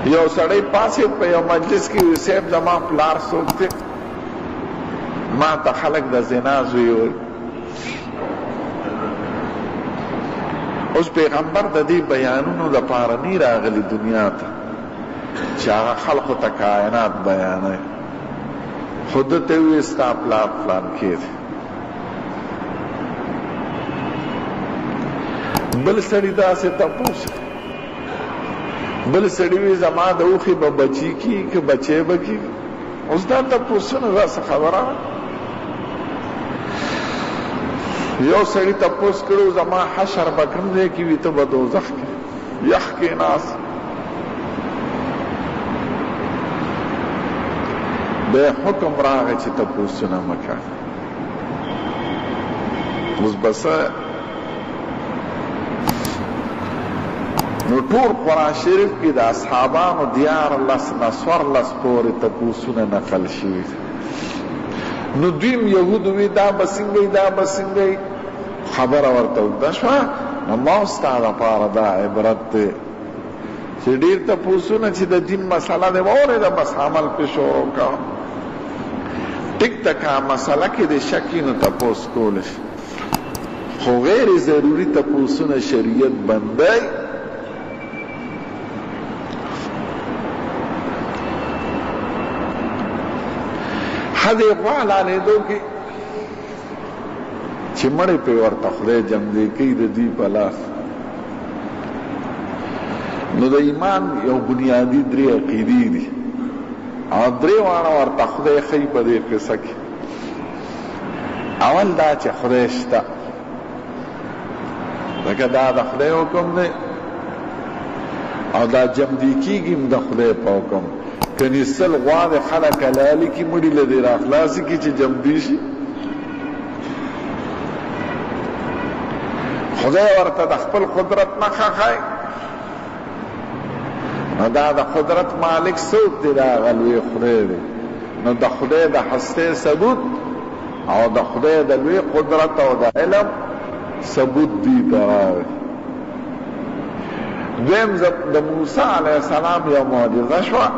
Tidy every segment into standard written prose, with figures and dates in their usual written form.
یو سړی پاسید په یو مجلس کې وی صاحب زما پلار څوک دی؟ ما ته خلک د زنا زوی وایي. اوس پیغمبر د دې بیانونو لپاره نه راغلی دنیا ته چې هغه خلقو ته کائنات بیانوي، خو ده ته وایي ستا پلار فلان کې دی. بل سړي داسې تپوس، بل سړي وایي زما د اوښې به بچي کېږي که بچی به کېږي. اوس دا تپوسونه داسې خبره ده. یو سړي تپوس کړو زما حشر به کوم ځای کې وي؟ ته به دوزخ کې یخ کې ناست. بیا حکم راغی چې تپوسونه مه کوه. اوس به څه؟ نو ټول قرآن شریف کې د اصحابانو دیارلس نه څوارلس پورې تپوسونه نقل شوي. نو دویم یهودو وی دا به څنګه دا به څنګه خبره ورته اوږده شوه. نو ما ستا دپاره دا عبرت دی چې ډېر تپوسونه چې د دین مسله دی واورېده بس عمل پې شروع کوه. ټیک ده که مسله کې د شک وي نو تپوس کولی شي، خو غیر ضروري تپوسونه شریعت بندوي. حد غوا لالیدو کې چې مړی پې ورته خدای جمدی کوي د دوی په لاس. نو د ایمان یو بنیادي درې عقیدې دي او درې واړه ورته خدای ښیي په دې قصه کې. اول دا چې خدای شته، ځکه دا د خدای حکم دی او دا جمدی کېږي هم د خدای په حکم. کنیسل غوا د خلک حلالي کې مړي له دې راخلاصي کې چې جمدي شي. خدای ورته د خپل قدرت نښه ښایي. نو دا د قدرت مالک څوک دی؟ دا هغه لوی خدای دی. نو د خدای د هستۍ ثبوت او د خدای د لوی قدرت او د علم ثبوت دی ته راغی. دویم د موسی علیه السلام یو معجزه شوه،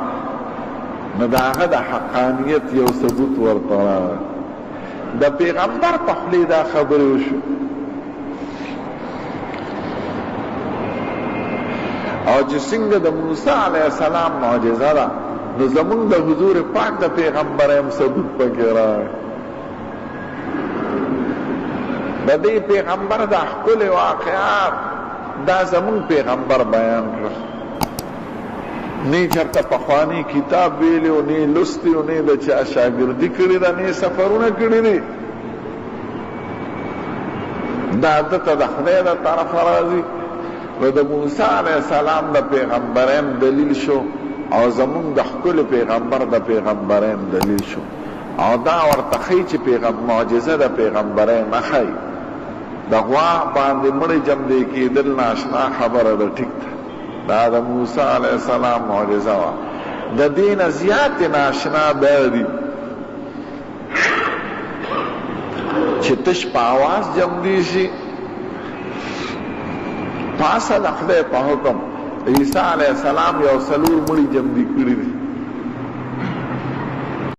نو د هغه د حقانیت یو ثبوت ورته راغی. د پیغمبر په خولې دا خبرې وشو. او چې څنګه د موسی علیه السلام معجزه ده، نو زمونږ د حضور پاک د پیغمبر هم ثبوت پکې راغی. د دې پیغمبر د ښکلې واقعات دا زمونږ پیغمبر بیان کړه. نه چرته پخوانی کتاب ویلی او نه لستی او نه د چا شاګردي کړې ده، نه سفرونه کړي دي. دا دته د خدای د طرفه راځي. و د موسی علیه السلام د پیغمبریم دلیل شو او زمونږ د ښکلي پیغمبر د پیغمبریم دلیل شو. او دا ورته ښیي چې معجزه د پیغمبرۍ نه ښیي. د غوا باندې مړی جمدی کېدل ناشنا خبره ده، ټیک ده، دا د موسی علیه السلام معجزه وه. د دې نه زیاتې ناشنا دا دي چې تش په اواز جمدی شي. پاسه د خدای په حکم عیسی علیه السلام یو څلور مړي جمدي کړي دي.